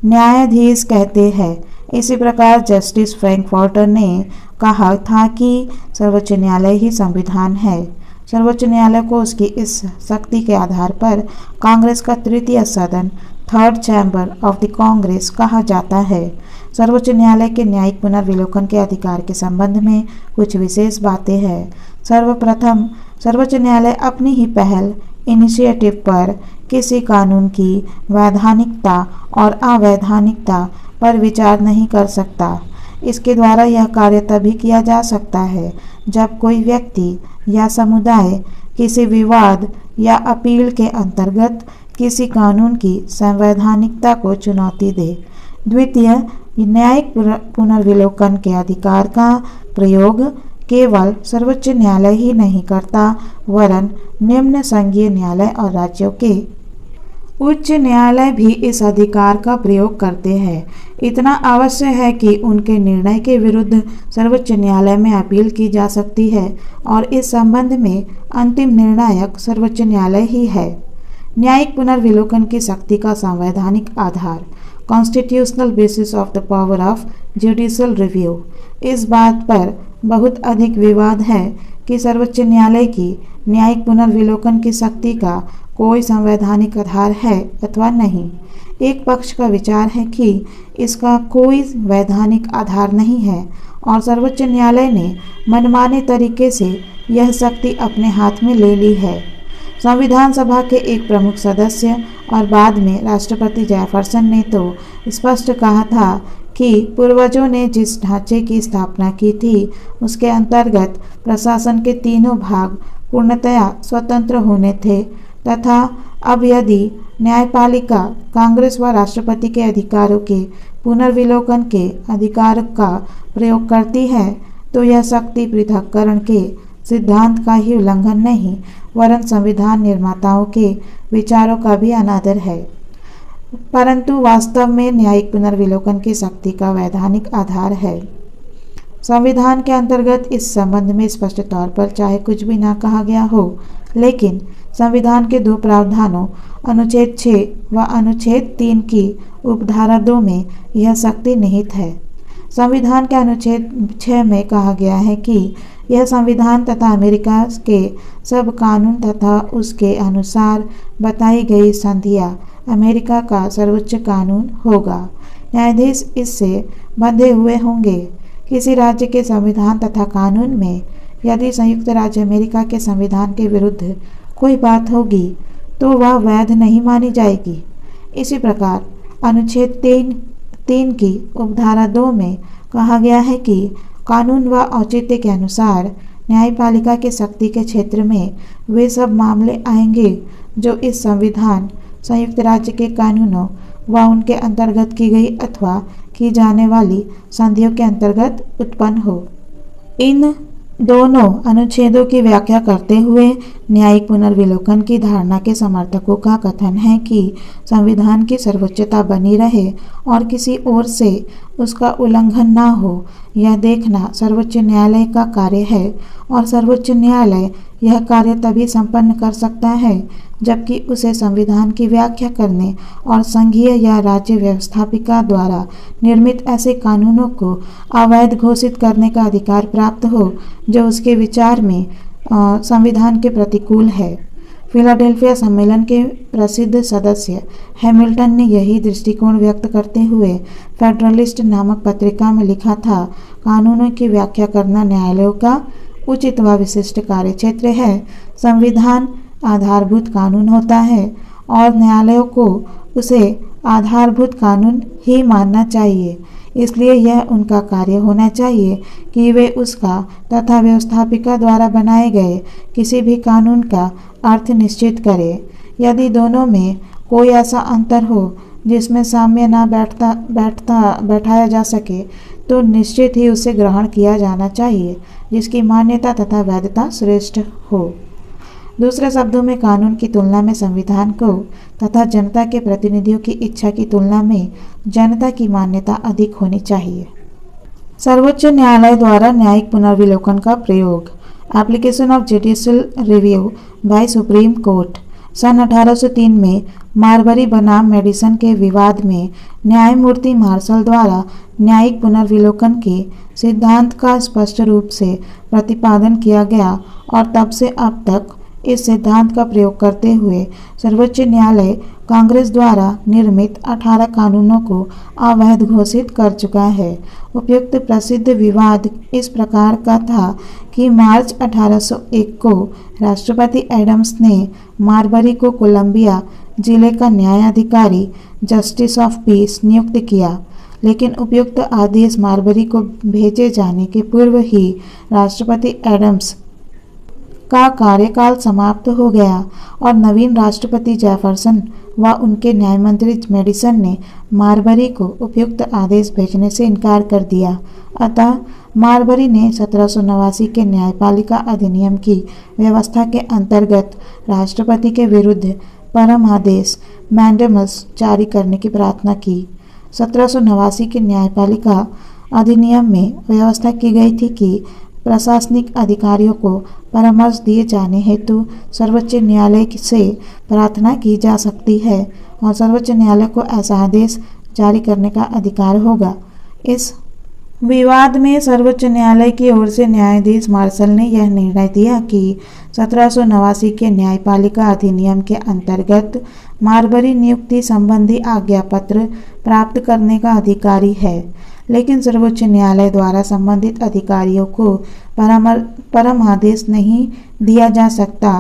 न्यायाधीश कहते हैं। इसी प्रकार जस्टिस फ्रैंकफर्टर ने कहा था कि सर्वोच्च न्यायालय ही संविधान है। सर्वोच्च न्यायालय को उसकी इस शक्ति के आधार पर कांग्रेस का तृतीय सदन, third chamber of the Congress कहा जाता है। सर्वोच्च न्यायालय के न्यायिक पुनर्विलोकन के अधिकार के संबंध में कुछ विशेष बातें हैं। सर्वप्रथम, सर्वोच्च न्यायालय अपनी ही पहल इनिशिएटिव पर किसी कानून की वैधानिकता और अवैधानिकता पर विचार नहीं कर सकता। इसके द्वारा यह कार्य तभी किया जा सकता है जब कोई व्यक्ति या समुदाय किसी विवाद या अपील के अंतर्गत किसी कानून की संवैधानिकता को चुनौती दे। द्वितीय, न्यायिक पुनर्विलोकन के अधिकार का प्रयोग केवल सर्वोच्च न्यायालय ही नहीं करता, वरन निम्न संघीय न्यायालय और राज्यों के उच्च न्यायालय भी इस अधिकार का प्रयोग करते हैं। इतना अवश्य है कि उनके निर्णय के विरुद्ध सर्वोच्च न्यायालय में अपील की जा सकती है और इस संबंध में अंतिम निर्णायक सर्वोच्च न्यायालय ही है। न्यायिक पुनर्विलोकन की शक्ति का संवैधानिक आधार, constitutional basis of the power of judicial review. इस बात पर बहुत अधिक विवाद है कि सर्वोच्च न्यायालय की न्यायिक पुनर्विलोकन की शक्ति का कोई संवैधानिक आधार है अथवा नहीं। एक पक्ष का विचार है कि इसका कोई वैधानिक आधार नहीं है और सर्वोच्च न्यायालय ने मनमाने तरीके से यह शक्ति अपने हाथ में ले ली है। संविधान सभा के एक प्रमुख सदस्य और बाद में राष्ट्रपति जेफरसन ने तो स्पष्ट कहा था कि पूर्वजों ने जिस ढांचे की स्थापना की थी उसके अंतर्गत प्रशासन के तीनों भाग पूर्णतया स्वतंत्र होने थे तथा अब यदि न्यायपालिका कांग्रेस व राष्ट्रपति के अधिकारों के पुनर्विलोकन के अधिकार का प्रयोग करती है तो यह शक्ति पृथक्करण के सिद्धांत का ही उल्लंघन नहीं, वरन संविधान निर्माताओं के विचारों का भी अनादर है। परंतु वास्तव में न्यायिक पुनर्विलोकन की शक्ति का वैधानिक आधार है। संविधान के अंतर्गत इस संबंध में स्पष्ट तौर पर चाहे कुछ भी ना कहा गया हो, लेकिन संविधान के दो प्रावधानों अनुच्छेद 6 व अनुच्छेद 3 की उपधारा 2 में यह शक्ति निहित है। संविधान के अनुच्छेद 6 में कहा गया है कि यह संविधान तथा अमेरिका के सब कानून तथा उसके अनुसार बताई गई संधियां अमेरिका का सर्वोच्च कानून होगा। न्यायाधीश इससे बंधे हुए होंगे। किसी राज्य के संविधान तथा कानून में यदि संयुक्त राज्य अमेरिका के संविधान के विरुद्ध कोई बात होगी तो वह वैध नहीं मानी जाएगी। इसी प्रकार अनुच्छेद 3 की उपधारा 2 में कहा गया है कि कानून व औचित्य के अनुसार न्यायपालिका की शक्ति के क्षेत्र में वे सब मामले आएंगे जो इस संविधान, संयुक्त राज्य के कानूनों व उनके अंतर्गत की गई अथवा की जाने वाली संधियों के अंतर्गत उत्पन्न हो। इन दोनों अनुच्छेदों की व्याख्या करते हुए न्यायिक पुनर्विलोकन की धारणा के समर्थकों का कथन है कि संविधान की सर्वोच्चता बनी रहे और किसी ओर से उसका उल्लंघन न हो, यह देखना सर्वोच्च न्यायालय का कार्य है और सर्वोच्च न्यायालय यह कार्य तभी संपन्न कर सकता है जबकि उसे संविधान की व्याख्या करने और संघीय या राज्य व्यवस्थापिका द्वारा निर्मित ऐसे कानूनों को अवैध घोषित करने का अधिकार प्राप्त हो जो उसके विचार में संविधान के प्रतिकूल है। फिलाडेल्फिया सम्मेलन के प्रसिद्ध सदस्य हैमिल्टन ने यही दृष्टिकोण व्यक्त करते हुए फेडरलिस्ट नामक पत्रिका में लिखा था, कानूनों की व्याख्या करना न्यायालयों का उचित व विशिष्ट कार्यक्षेत्र है। संविधान आधारभूत कानून होता है और न्यायालयों को उसे आधारभूत कानून ही मानना चाहिए। इसलिए यह उनका कार्य होना चाहिए कि वे उसका तथा व्यवस्थापिका द्वारा बनाए गए किसी भी कानून का अर्थ निश्चित करें। यदि दोनों में कोई ऐसा अंतर हो जिसमें साम्य न बैठाया जा सके तो निश्चित ही उसे ग्रहण किया जाना चाहिए जिसकी मान्यता तथा वैधता श्रेष्ठ हो। दूसरे शब्दों में कानून की तुलना में संविधान को तथा जनता के प्रतिनिधियों की इच्छा की तुलना में जनता की मान्यता अधिक होनी चाहिए। सर्वोच्च न्यायालय द्वारा न्यायिक पुनर्विलोकन का प्रयोग। Application of judicial review by supreme court. सन 1803 में मारबरी बनाम मेडिसन के विवाद में न्यायमूर्ति मार्शल द्वारा न्यायिक पुनर्विलोकन के सिद्धांत का स्पष्ट रूप से प्रतिपादन किया गया और तब से अब तक इस सिद्धांत का प्रयोग करते हुए सर्वोच्च न्यायालय कांग्रेस द्वारा निर्मित 18 कानूनों को अवैध घोषित कर चुका है। उपयुक्त प्रसिद्ध विवाद इस प्रकार का था कि मार्च 1801 को राष्ट्रपति एडम्स ने मारबरी को कोलंबिया जिले का न्यायाधिकारी जस्टिस ऑफ पीस नियुक्त किया, लेकिन उपयुक्त आदेश मारबरी को भेजे जाने के पूर्व ही राष्ट्रपति एडम्स का कार्यकाल समाप्त हो गया और नवीन राष्ट्रपति जेफरसन व उनके न्यायमंत्री मेडिसन ने मारबरी को उपयुक्त आदेश भेजने से इनकार कर दिया। अतः मारबरी ने 1789 के न्यायपालिका अधिनियम की व्यवस्था के अंतर्गत राष्ट्रपति के विरुद्ध परम आदेश मैंडेमस जारी करने की प्रार्थना की। 1789 के न्यायपालिका अधिनियम में व्यवस्था की गई थी कि प्रशासनिक अधिकारियों को परामर्श दिए जाने हेतु सर्वोच्च न्यायालय से प्रार्थना की जा सकती है और सर्वोच्च न्यायालय को ऐसा आदेश जारी करने का अधिकार होगा। इस विवाद में सर्वोच्च न्यायालय की ओर से न्यायाधीश मार्शल ने यह निर्णय दिया कि 1789 के न्यायपालिका अधिनियम के अंतर्गत मारबरी नियुक्ति संबंधी आज्ञा पत्र प्राप्त करने का अधिकारी है, लेकिन सर्वोच्च न्यायालय द्वारा संबंधित अधिकारियों को परम आदेश नहीं दिया जा सकता,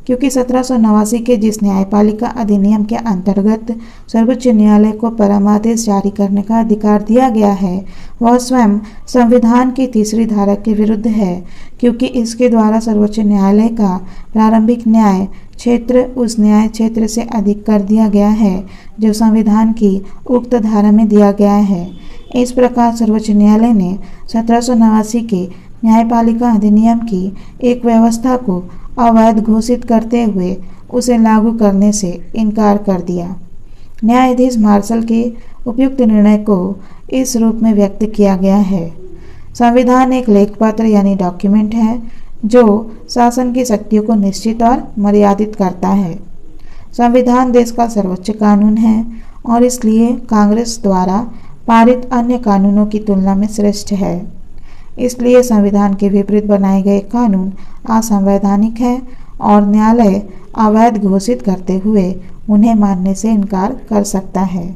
क्योंकि 1789 के जिस न्यायपालिका अधिनियम के अंतर्गत सर्वोच्च न्यायालय को परमादेश जारी करने का अधिकार दिया गया है वह स्वयं संविधान की 3री धारा के विरुद्ध है, क्योंकि इसके द्वारा सर्वोच्च न्यायालय का प्रारंभिक न्याय क्षेत्र उस न्याय क्षेत्र से अधिक कर दिया गया है जो संविधान की उक्त धारा में दिया गया है। इस प्रकार सर्वोच्च न्यायालय ने 1789 के न्यायपालिका अधिनियम की एक व्यवस्था को अवैध घोषित करते हुए उसे लागू करने से इनकार कर दिया। न्यायाधीश मार्शल के उपयुक्त निर्णय को इस रूप में व्यक्त किया गया है। संविधान एक लेखपत्र यानी डॉक्यूमेंट है जो शासन की शक्तियों को निश्चित और मर्यादित करता है। संविधान देश का सर्वोच्च कानून है और इसलिए कांग्रेस द्वारा पारित अन्य कानूनों की तुलना में श्रेष्ठ है। इसलिए संविधान के विपरीत बनाए गए कानून असंवैधानिक है और न्यायालय अवैध घोषित करते हुए उन्हें मानने से इनकार कर सकता है।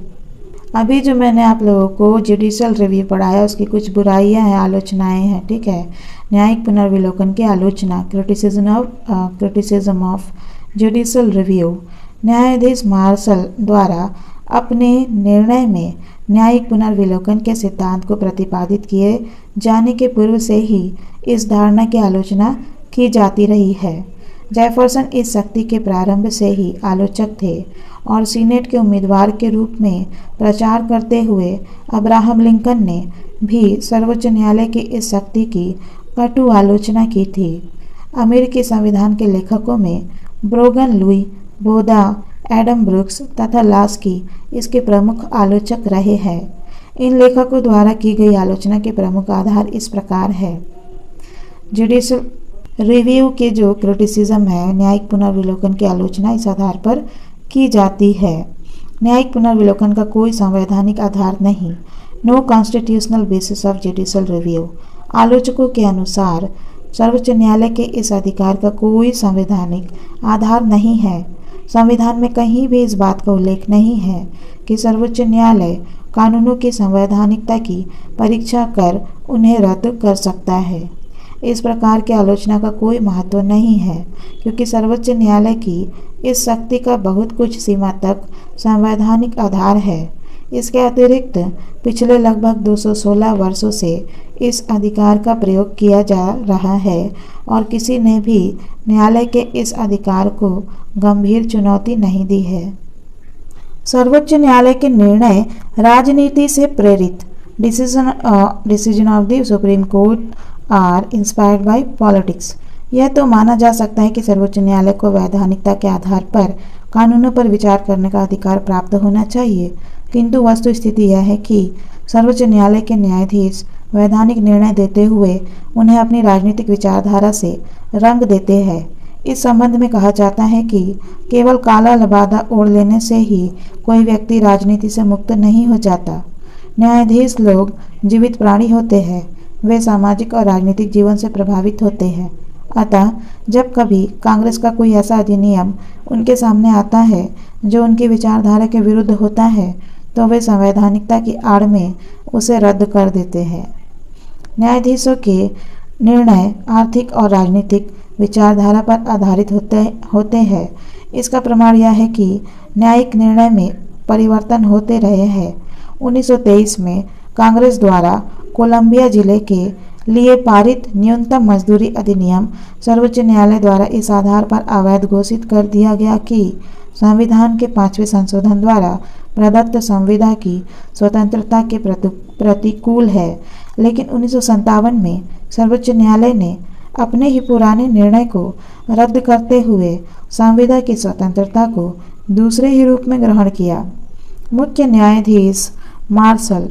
अभी जो मैंने आप लोगों को जुडिशियल रिव्यू पढ़ाया उसकी कुछ बुराइयां हैं, आलोचनाएं हैं, ठीक है। न्यायिक पुनर्विलोकन की आलोचना, क्रिटिसिज्म ऑफ जुडिशियल रिव्यू। न्यायाधीश मार्शल द्वारा अपने निर्णय में न्यायिक पुनर्विलोकन के सिद्धांत को प्रतिपादित किए जाने के पूर्व से ही इस धारणा की आलोचना की जाती रही है। जेफरसन इस शक्ति के प्रारंभ से ही आलोचक थे और सीनेट के उम्मीदवार के रूप में प्रचार करते हुए अब्राहम लिंकन ने भी सर्वोच्च न्यायालय की इस शक्ति की कटु आलोचना की थी। अमेरिकी संविधान के लेखकों में ब्रोगन लुई, बोदा, एडम ब्रुक्स तथा लास्की इसके प्रमुख आलोचक रहे हैं। इन लेखकों द्वारा की गई आलोचना के प्रमुख आधार इस प्रकार है। जुडिशियल रिव्यू के जो क्रिटिसिज्म है, न्यायिक पुनर्विलोकन की आलोचना इस आधार पर की जाती है। न्यायिक पुनर्विलोकन का कोई संवैधानिक आधार नहीं। No constitutional basis of judicial review. आलोचकों के अनुसार सर्वोच्च न्यायालय के इस अधिकार का कोई संवैधानिक आधार नहीं है। संविधान में कहीं भी इस बात का उल्लेख नहीं है कि सर्वोच्च न्यायालय कानूनों की संवैधानिकता की परीक्षा कर उन्हें रद्द कर सकता है। इस प्रकार की आलोचना का कोई महत्व नहीं है क्योंकि सर्वोच्च न्यायालय की इस शक्ति का बहुत कुछ सीमा तक संवैधानिक आधार है। इसके अतिरिक्त पिछले लगभग 216 वर्षों से इस अधिकार का प्रयोग किया जा रहा है और किसी ने भी न्यायालय के इस अधिकार को गंभीर चुनौती नहीं दी है। सर्वोच्च न्यायालय के निर्णय राजनीति से प्रेरित। Decision of the Supreme Court are inspired by politics. यह तो माना जा सकता है कि सर्वोच्च न्यायालय को वैधानिकता के आधार पर कानूनों पर विचार करने का अधिकार प्राप्त होना चाहिए, किंतु वस्तुस्थिति यह है कि सर्वोच्च न्यायालय के न्यायाधीश वैधानिक निर्णय देते हुए उन्हें अपनी राजनीतिक विचारधारा से रंग देते हैं। इस संबंध में कहा जाता है कि केवल काला लबादा ओढ़ लेने से ही कोई व्यक्ति राजनीति से मुक्त नहीं हो जाता। न्यायाधीश लोग जीवित प्राणी होते हैं, वे सामाजिक और राजनीतिक जीवन से प्रभावित होते हैं। अतः जब कभी कांग्रेस का कोई ऐसा अधिनियम उनके सामने आता है जो उनकी विचारधारा के विरुद्ध होता है तो वे संवैधानिकता की आड़ में उसे रद्द कर देते हैं। न्यायाधीशों के निर्णय आर्थिक और राजनीतिक विचारधारा पर आधारित होते हैं। इसका प्रमाण यह है कि न्यायिक निर्णय में परिवर्तन होते रहे हैं। 1923 में कांग्रेस द्वारा कोलंबिया जिले के लिए पारित न्यूनतम मजदूरी अधिनियम सर्वोच्च न्यायालय द्वारा इस आधार पर अवैध घोषित कर दिया गया कि संविधान के 5वें संशोधन द्वारा प्रदत्त संविदा की स्वतंत्रता के प्रतिकूल है। लेकिन 1957 में सर्वोच्च न्यायालय ने अपने ही पुराने निर्णय को रद्द करते हुए संविदा की स्वतंत्रता को दूसरे ही रूप में ग्रहण किया। मुख्य न्यायाधीश मार्शल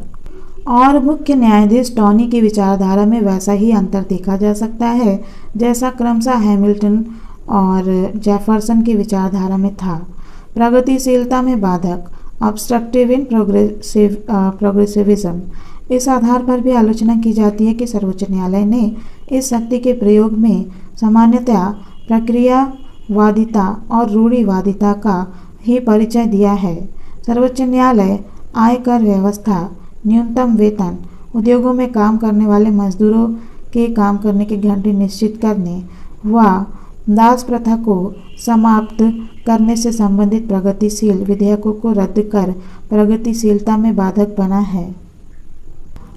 और मुख्य न्यायाधीश टॉनी की विचारधारा में वैसा ही अंतर देखा जा सकता है जैसा क्रमशः हैमिल्टन और जेफरसन की विचारधारा में था। प्रगतिशीलता में बाधक, ऑब्स्ट्रक्टिव इन प्रोग्रेसिविज्म। इस आधार पर भी आलोचना की जाती है कि सर्वोच्च न्यायालय ने इस शक्ति के प्रयोग में सामान्यतया प्रक्रियावादिता और रूढ़िवादिता का ही परिचय दिया है। सर्वोच्च न्यायालय आयकर व्यवस्था, न्यूनतम वेतन, उद्योगों में काम करने वाले मजदूरों के काम करने के घंटे निश्चित करने व दास प्रथा को समाप्त करने से संबंधित प्रगतिशील विधेयकों को रद्द कर प्रगतिशीलता में बाधक बना है।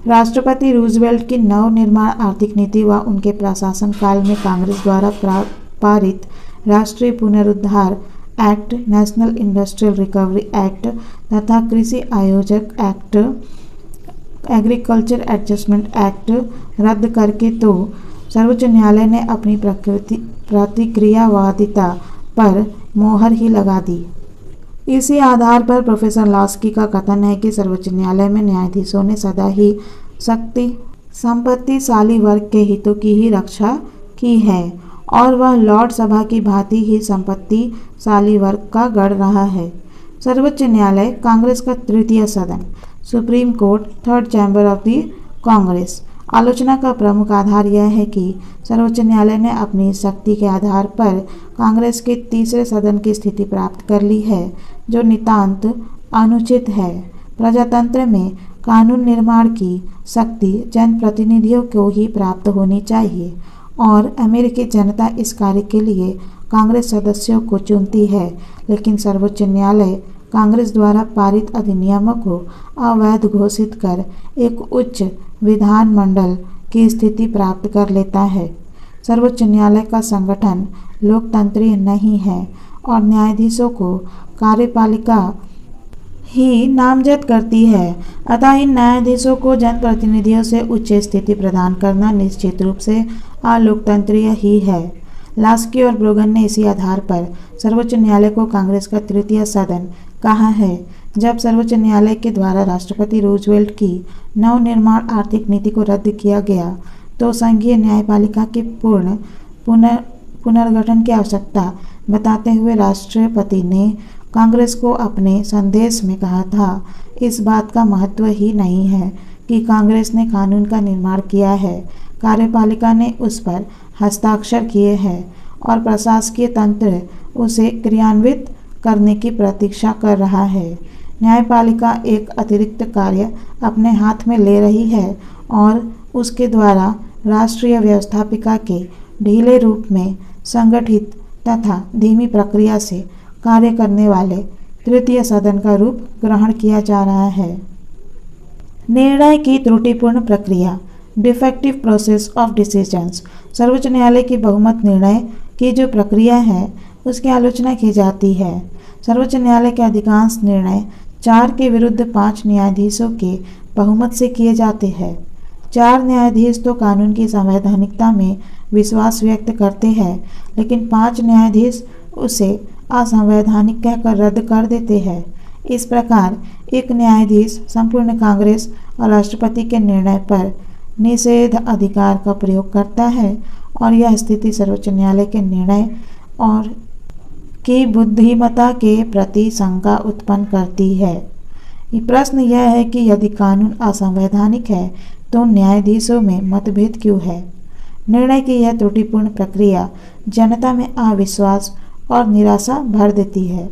राष्ट्रपति रूजवेल्ट की नवनिर्माण आर्थिक नीति व उनके प्रशासन काल में कांग्रेस द्वारा पारित राष्ट्रीय पुनरुद्धार act, national industrial recovery act तथा कृषि आयोजक एक्ट, एग्रीकल्चर एडजस्टमेंट एक्ट रद्द करके तो सर्वोच्च न्यायालय ने अपनी प्रतिक्रियावादिता पर मोहर ही लगा दी। इसी आधार पर प्रोफेसर लास्की का कथन है कि सर्वोच्च न्यायालय में न्यायाधीशों ने सदा ही संपत्तिशाली वर्ग के हितों की ही रक्षा की है और वह लॉर्ड सभा की भांति ही संपत्तिशाली वर्ग का गढ़ रहा है। सर्वोच्च न्यायालय कांग्रेस का तृतीय सदन, supreme court, third chamber of the Congress, आलोचना का प्रमुख आधार यह है कि सर्वोच्च न्यायालय ने अपनी शक्ति के आधार पर कांग्रेस के तीसरे सदन की स्थिति प्राप्त कर ली है, जो नितांत अनुचित है। प्रजातंत्र में कानून निर्माण की शक्ति जनप्रतिनिधियों को ही प्राप्त होनी चाहिए और अमेरिकी जनता इस कार्य के लिए कांग्रेस सदस्यों को चुनती है, लेकिन सर्वोच्च न्यायालय कांग्रेस द्वारा पारित अधिनियमों को अवैध घोषित कर एक उच्च विधानमंडल की स्थिति प्राप्त कर लेता है। सर्वोच्च न्यायालय का संगठन लोकतंत्रीय नहीं है और न्यायाधीशों को कार्यपालिका ही नामजद करती है। अतः इन न्यायाधीशों को जनप्रतिनिधियों से उच्च स्थिति प्रदान करना निश्चित रूप से अलोकतंत्रीय ही है। लास्की और ब्रोगन ने इसी आधार पर सर्वोच्च न्यायालय को कांग्रेस का तृतीय सदन कहा है। जब सर्वोच्च न्यायालय के द्वारा राष्ट्रपति रूजवेल्ट की नवनिर्माण आर्थिक नीति को रद्द किया गया तो संघीय न्यायपालिका के पुनर्गठन की आवश्यकता बताते हुए राष्ट्रपति ने कांग्रेस को अपने संदेश में कहा था, इस बात का महत्व ही नहीं है कि कांग्रेस ने कानून का निर्माण किया है, कार्यपालिका ने उस पर हस्ताक्षर किए हैं और प्रशासकीय तंत्र उसे क्रियान्वित करने की प्रतीक्षा कर रहा है। न्यायपालिका एक अतिरिक्त कार्य अपने हाथ में ले रही है और उसके द्वारा राष्ट्रीय व्यवस्थापिका के ढीले रूप में संगठित तथा धीमी प्रक्रिया से कार्य करने वाले तृतीय सदन का रूप ग्रहण किया जा रहा है। निर्णय की त्रुटिपूर्ण प्रक्रिया, डिफेक्टिव प्रोसेस ऑफ डिसीजंस। सर्वोच्च न्यायालय की बहुमत निर्णय की जो प्रक्रिया है उसकी आलोचना की जाती है। सर्वोच्च न्यायालय के अधिकांश निर्णय 4 के विरुद्ध 5 न्यायाधीशों के बहुमत से किए जाते हैं। 4 न्यायाधीश तो कानून की संवैधानिकता में विश्वास व्यक्त करते हैं, लेकिन 5 न्यायाधीश उसे असंवैधानिक कहकर रद्द कर देते हैं। इस प्रकार एक न्यायाधीश संपूर्ण कांग्रेस और राष्ट्रपति के निर्णय पर निषेध अधिकार का प्रयोग करता है और यह स्थिति सर्वोच्च न्यायालय के निर्णय और की बुद्धिमत्ता के प्रति शंका उत्पन्न करती है। प्रश्न यह है कि यदि कानून असंवैधानिक है तो न्यायाधीशों में मतभेद क्यों है। निर्णय की यह त्रुटिपूर्ण प्रक्रिया जनता में अविश्वास और निराशा भर देती है।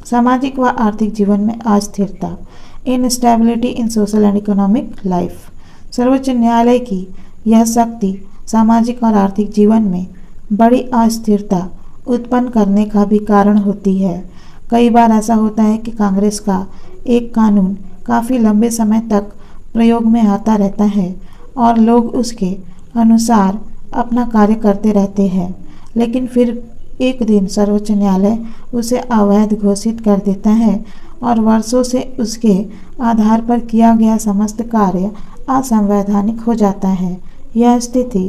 सामाजिक व आर्थिक जीवन में अस्थिरता, instability in social and economic life. सर्वोच्च न्यायालय की यह शक्ति सामाजिक और आर्थिक जीवन में बड़ी अस्थिरता उत्पन्न करने का भी कारण होती है। कई बार ऐसा होता है कि कांग्रेस का एक कानून काफ़ी लंबे समय तक प्रयोग में आता रहता है और लोग उसके अनुसार अपना कार्य करते रहते हैं, लेकिन फिर एक दिन सर्वोच्च न्यायालय उसे अवैध घोषित कर देता है और वर्षों से उसके आधार पर किया गया समस्त कार्य असंवैधानिक हो जाता है। यह स्थिति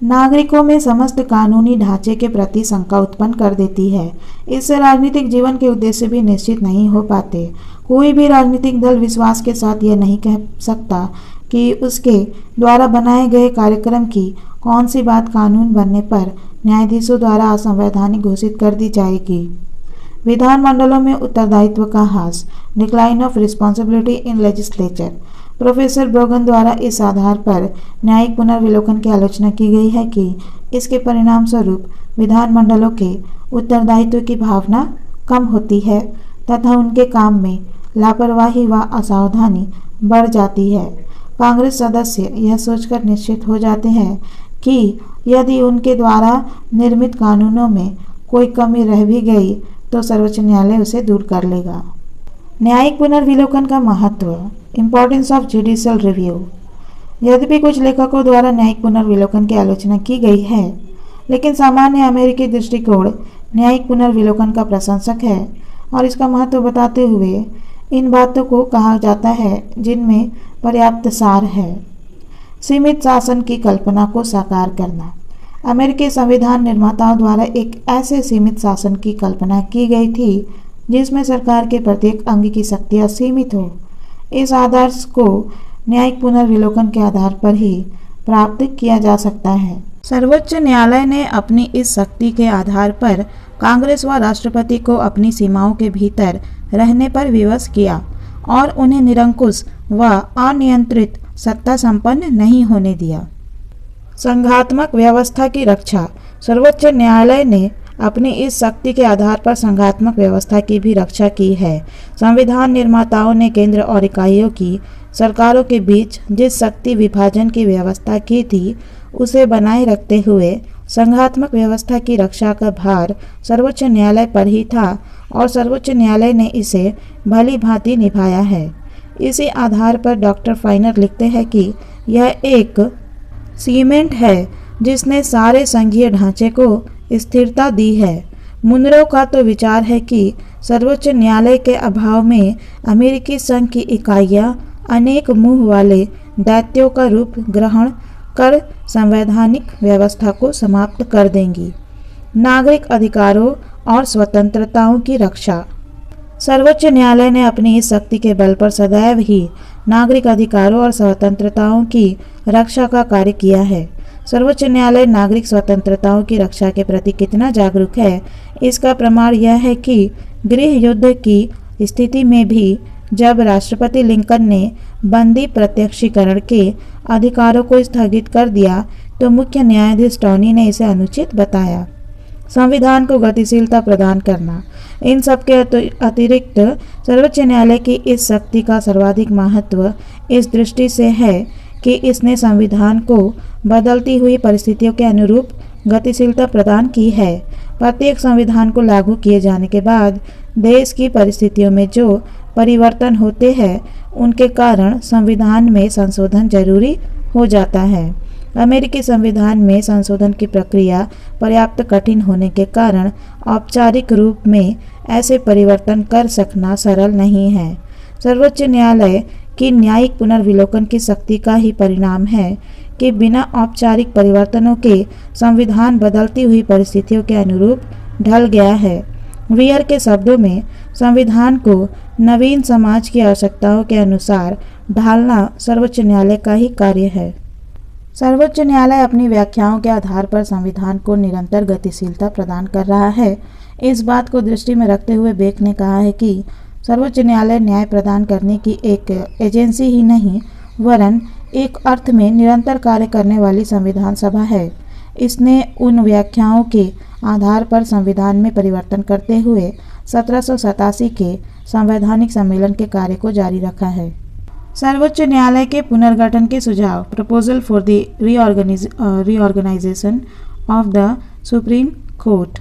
नागरिकों में समस्त कानूनी ढांचे के प्रति शंका उत्पन्न कर देती है। इससे राजनीतिक जीवन के उद्देश्य भी निश्चित नहीं हो पाते। कोई भी राजनीतिक दल विश्वास के साथ यह नहीं कह सकता कि उसके द्वारा बनाए गए कार्यक्रम की कौन सी बात कानून बनने पर न्यायाधीशों द्वारा असंवैधानिक घोषित कर दी जाएगी। विधानमंडलों में उत्तरदायित्व का ह्रास, decline of responsibility in legislature. Professor Brogan द्वारा इस आधार पर न्यायिक पुनर्विलोकन की आलोचना की गई है कि इसके परिणाम स्वरूप विधानमंडलों के उत्तरदायित्व की भावना कम होती है तथा उनके काम में लापरवाही व असावधानी बढ़ जाती है। कांग्रेस सदस्य यह सोचकर निश्चित हो जाते हैं कि यदि उनके द्वारा निर्मित कानूनों में कोई कमी रह भी गई तो सर्वोच्च न्यायालय उसे दूर कर लेगा। न्यायिक पुनर्विलोकन का महत्व, इम्पोर्टेंस ऑफ जुडिशियल रिव्यू। यद्यपि कुछ लेखकों द्वारा न्यायिक पुनर्विलोकन की आलोचना की गई है, लेकिन सामान्य अमेरिकी दृष्टिकोण न्यायिक पुनर्विलोकन का प्रशंसक है और इसका महत्व बताते हुए इन बातों को कहा जाता है जिनमें पर्याप्त सार है। सीमित शासन की कल्पना को साकार करना। अमेरिकी संविधान निर्माताओं द्वारा एक ऐसे सीमित शासन की कल्पना की गई थी जिसमें सरकार के प्रत्येक अंग की शक्तियाँ सीमित हो। इस आदर्श को न्यायिक पुनर्विलोकन के आधार पर ही प्राप्त किया जा सकता है। सर्वोच्च न्यायालय ने अपनी इस शक्ति के आधार पर कांग्रेस व राष्ट्रपति को अपनी सीमाओं के भीतर रहने पर विवश किया और उन्हें निरंकुश व अनियंत्रित सत्ता संपन्न नहीं होने दिया। संघात्मक व्यवस्था की रक्षा। सर्वोच्च न्यायालय ने अपनी इस शक्ति के आधार पर संघात्मक व्यवस्था की भी रक्षा की है। संविधान निर्माताओं ने केंद्र और इकाइयों की सरकारों के बीच जिस शक्ति विभाजन की व्यवस्था की थी, उसे बनाए रखते हुए संघात्मक व्यवस्था की रक्षा का भार सर्वोच्च न्यायालय पर ही था और सर्वोच्च न्यायालय ने इसे भली भांति निभाया है। इसी आधार पर डॉक्टर फाइनर लिखते हैं कि यह एक सीमेंट है जिसने सारे संघीय ढांचे को स्थिरता दी है। मुनरो का तो विचार है कि सर्वोच्च न्यायालय के अभाव में अमेरिकी संघ की इकाइयां अनेक मुंह वाले दैत्यों का रूप ग्रहण कर संवैधानिक व्यवस्था को समाप्त कर देंगी। नागरिक अधिकारों और स्वतंत्रताओं की रक्षा। सर्वोच्च न्यायालय ने अपनी इस शक्ति के बल पर सदैव ही नागरिक अधिकारों और स्वतंत्रताओं की रक्षा का कार्य किया है। सर्वोच्च न्यायालय नागरिक स्वतंत्रताओं की रक्षा के प्रति कितना जागरूक है, इसका प्रमाण यह है कि गृह युद्ध की स्थिति में भी जब राष्ट्रपति लिंकन ने बंदी प्रत्यक्षीकरण के अधिकारों को स्थगित कर दिया, तो मुख्य न्यायाधीश टॉनी ने इसे अनुचित बताया। संविधान को गतिशीलता प्रदान करना। इन सब के अतिरिक्त सर्वोच्च न्यायालय की इस शक्ति का सर्वाधिक महत्व इस दृष्टि से है कि इसने संविधान को बदलती हुई परिस्थितियों के अनुरूप गतिशीलता प्रदान की है। प्रत्येक संविधान को लागू किए जाने के बाद देश की परिस्थितियों में जो परिवर्तन होते हैं, उनके कारण संविधान में संशोधन जरूरी हो जाता है। अमेरिकी संविधान में संशोधन की प्रक्रिया पर्याप्त कठिन होने के कारण औपचारिक रूप में ऐसे परिवर्तन कर सकना सरल नहीं है। सर्वोच्च न्यायालय की न्यायिक पुनर्विलोकन की शक्ति का ही परिणाम है कि बिना औपचारिक परिवर्तनों के संविधान बदलती हुई परिस्थितियों के अनुरूप ढल गया है। वियर के शब्दों में, संविधान को नवीन समाज की आवश्यकताओं के अनुसार ढालना सर्वोच्च न्यायालय का ही कार्य है। सर्वोच्च न्यायालय अपनी व्याख्याओं के आधार पर संविधान को निरंतर गतिशीलता प्रदान कर रहा है। इस बात को दृष्टि में रखते हुए बेक ने कहा है कि सर्वोच्च न्यायालय न्याय प्रदान करने की एक एजेंसी ही नहीं, वरन एक अर्थ में निरंतर कार्य करने वाली संविधान सभा है। इसने उन व्याख्याओं के आधार पर संविधान में परिवर्तन करते हुए 1787 के संवैधानिक सम्मेलन के कार्य को जारी रखा है। सर्वोच्च न्यायालय के पुनर्गठन के सुझाव। Proposal for the reorganisation of the Supreme Court.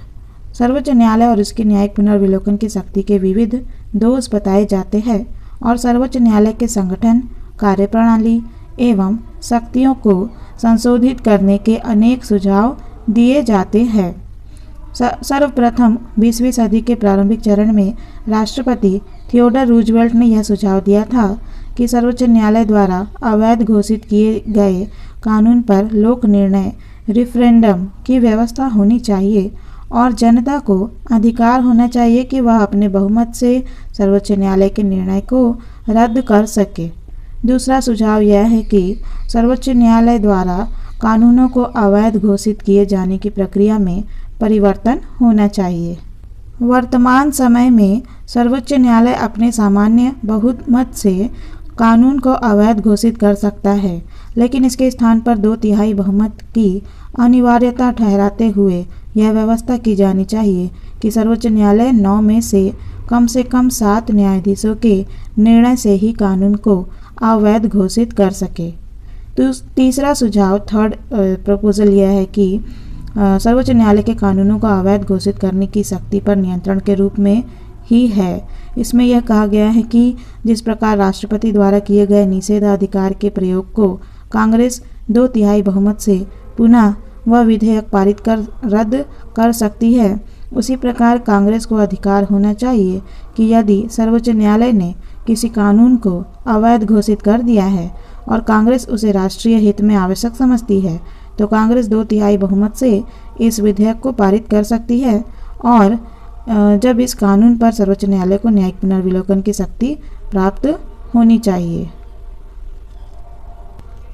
सर्वोच्च न्यायालय और उसके न्यायिक पुनर्विलोकन की शक्ति के विविध दोष बताए जाते हैं और सर्वोच्च न्यायालय के संगठन, कार्यप्रणाली एवं शक्तियों को संशोधित करने के अनेक सुझाव दिए जाते हैं। सर्वप्रथम 20वीं सदी के प्रारंभिक चरण में राष्ट्रपति थियोडर रूजवेल्ट ने यह सुझाव दिया था कि सर्वोच्च न्यायालय द्वारा अवैध घोषित किए गए कानून पर लोक निर्णय रेफरेंडम की व्यवस्था होनी चाहिए और जनता को अधिकार होना चाहिए कि वह अपने बहुमत से सर्वोच्च न्यायालय के निर्णय को रद्द कर सके। दूसरा सुझाव यह है कि सर्वोच्च न्यायालय द्वारा कानूनों को अवैध घोषित किए जाने की प्रक्रिया में परिवर्तन होना चाहिए। वर्तमान समय में सर्वोच्च न्यायालय अपने सामान्य बहुमत से कानून को अवैध घोषित कर सकता है, लेकिन इसके स्थान पर 2/3 बहुमत की अनिवार्यता ठहराते हुए यह व्यवस्था की जानी चाहिए कि सर्वोच्च न्यायालय 9 में से कम 7 न्यायाधीशों के निर्णय से ही कानून को अवैध घोषित कर सके। तो तीसरा सुझाव, थर्ड प्रपोजल यह है कि सर्वोच्च न्यायालय के कानूनों को अवैध घोषित करने की शक्ति पर नियंत्रण के रूप में ही है। इसमें यह कहा गया है कि जिस प्रकार राष्ट्रपति द्वारा किए गए निषेधाधिकार के प्रयोग को कांग्रेस 2/3 बहुमत से पुनः वह विधेयक पारित कर रद्द कर सकती है, उसी प्रकार कांग्रेस को अधिकार होना चाहिए कि यदि सर्वोच्च न्यायालय ने किसी कानून को अवैध घोषित कर दिया है और कांग्रेस उसे राष्ट्रीय हित में आवश्यक समझती है, तो कांग्रेस 2/3 बहुमत से इस विधेयक को पारित कर सकती है और जब इस कानून पर सर्वोच्च न्यायालय को न्यायिक पुनर्विलोकन की शक्ति प्राप्त होनी चाहिए।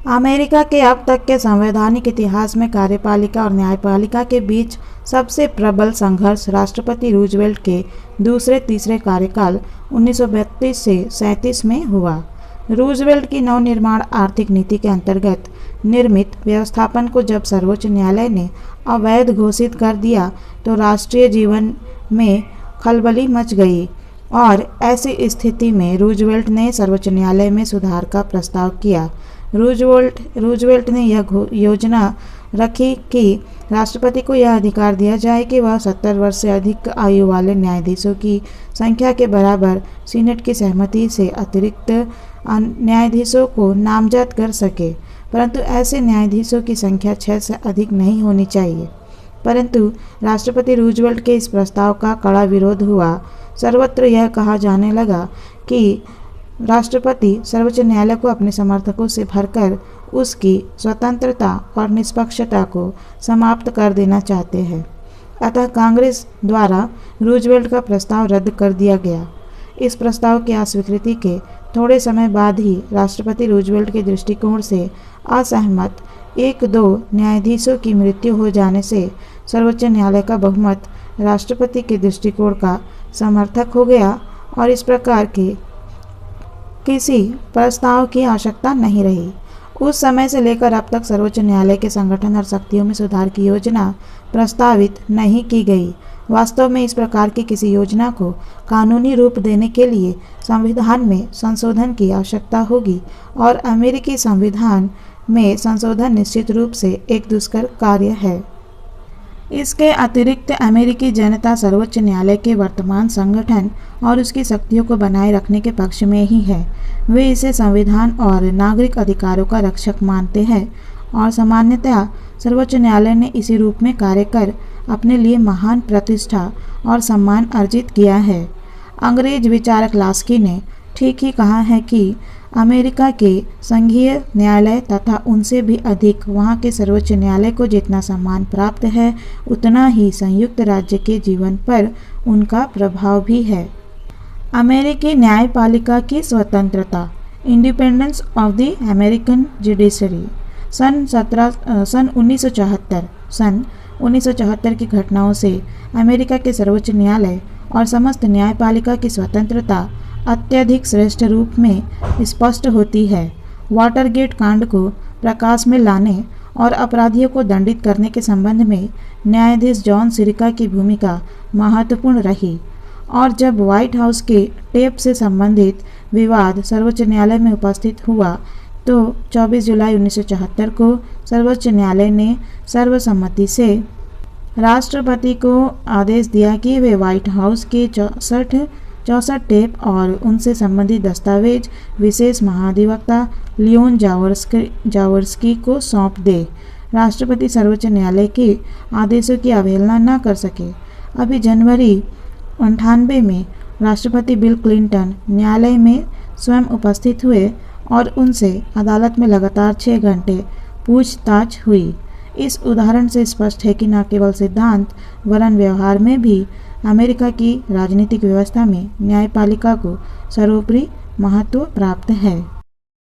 अमेरिका के अब तक के संवैधानिक इतिहास में कार्यपालिका और न्यायपालिका के बीच सबसे प्रबल संघर्ष राष्ट्रपति रूजवेल्ट के दूसरे तीसरे कार्यकाल 1932 से 37 में हुआ। रूजवेल्ट की नवनिर्माण आर्थिक नीति के अंतर्गत निर्मित व्यवस्थापन को जब सर्वोच्च न्यायालय ने अवैध घोषित कर दिया तो राष्ट्रीय जीवन में खलबली मच गई और ऐसी स्थिति में रूजवेल्ट ने सर्वोच्च न्यायालय में सुधार का प्रस्ताव किया। रूजवेल्ट ने यह योजना रखी कि राष्ट्रपति को यह अधिकार दिया जाए कि वह 70 वर्ष से अधिक आयु वाले न्यायाधीशों की संख्या के बराबर सीनेट की सहमति से अतिरिक्त न्यायाधीशों को नामजद कर सके, परंतु ऐसे न्यायाधीशों की संख्या 6 से अधिक नहीं होनी चाहिए। परंतु राष्ट्रपति रूजवेल्ट के इस प्रस्ताव का कड़ा विरोध हुआ। सर्वत्र यह कहा जाने लगा कि राष्ट्रपति सर्वोच्च न्यायालय को अपने समर्थकों से भरकर उसकी स्वतंत्रता और निष्पक्षता को समाप्त कर देना चाहते हैं। अतः कांग्रेस द्वारा रूजवेल्ट का प्रस्ताव रद्द कर दिया गया। इस प्रस्ताव की अस्वीकृति के थोड़े समय बाद ही राष्ट्रपति रूजवेल्ट के दृष्टिकोण से असहमत 1-2 न्यायाधीशों की मृत्यु हो जाने से सर्वोच्च न्यायालय का बहुमत राष्ट्रपति के दृष्टिकोण का समर्थक हो गया और इस प्रकार के किसी प्रस्ताव की आवश्यकता नहीं रही। उस समय से लेकर अब तक सर्वोच्च न्यायालय के संगठन और शक्तियों में सुधार की योजना प्रस्तावित नहीं की गई। वास्तव में इस प्रकार की किसी योजना को कानूनी रूप देने के लिए संविधान में संशोधन की आवश्यकता होगी और अमेरिकी संविधान में संशोधन निश्चित रूप से एक दुष्कर कार्य है। इसके अतिरिक्त अमेरिकी जनता सर्वोच्च न्यायालय के वर्तमान संगठन और उसकी शक्तियों को बनाए रखने के पक्ष में ही है। वे इसे संविधान और नागरिक अधिकारों का रक्षक मानते हैं और सामान्यतः सर्वोच्च न्यायालय ने इसी रूप में कार्य कर अपने लिए महान प्रतिष्ठा और सम्मान अर्जित किया है। अंग्रेज विचारक लास्की ने ठीक ही कहा है कि अमेरिका के संघीय न्यायालय तथा उनसे भी अधिक वहाँ के सर्वोच्च न्यायालय को जितना सम्मान प्राप्त है उतना ही संयुक्त राज्य के जीवन पर उनका प्रभाव भी है। अमेरिकी न्यायपालिका की स्वतंत्रता, independence of the American judiciary. सन 1974 की घटनाओं से अमेरिका के सर्वोच्च न्यायालय और समस्त न्यायपालिका की स्वतंत्रता अत्यधिक श्रेष्ठ रूप में स्पष्ट होती है। वाटरगेट कांड को प्रकाश में लाने और अपराधियों को दंडित करने के संबंध में न्यायाधीश जॉन सिरका की भूमिका महत्वपूर्ण रही और जब व्हाइट हाउस के टेप से संबंधित विवाद सर्वोच्च न्यायालय में उपस्थित हुआ तो 24 जुलाई 1974 को सर्वोच्च न्यायालय ने सर्वसम्मति से राष्ट्रपति को आदेश दिया कि वे व्हाइट हाउस के 64 टेप और उनसे संबंधित दस्तावेज विशेष महाधिवक्ता लियोन जावर्स्की को सौंप दे। राष्ट्रपति सर्वोच्च न्यायालय के आदेशों की अवहेलना न कर सके। अभी जनवरी 98 में राष्ट्रपति बिल क्लिंटन न्यायालय में स्वयं उपस्थित हुए और उनसे अदालत में लगातार 6 घंटे पूछताछ हुई। इस उदाहरण से स्पष्ट है कि न केवल सिद्धांत वरन व्यवहार में भी अमेरिका की राजनीतिक व्यवस्था में न्यायपालिका को सर्वोपरि महत्व प्राप्त है।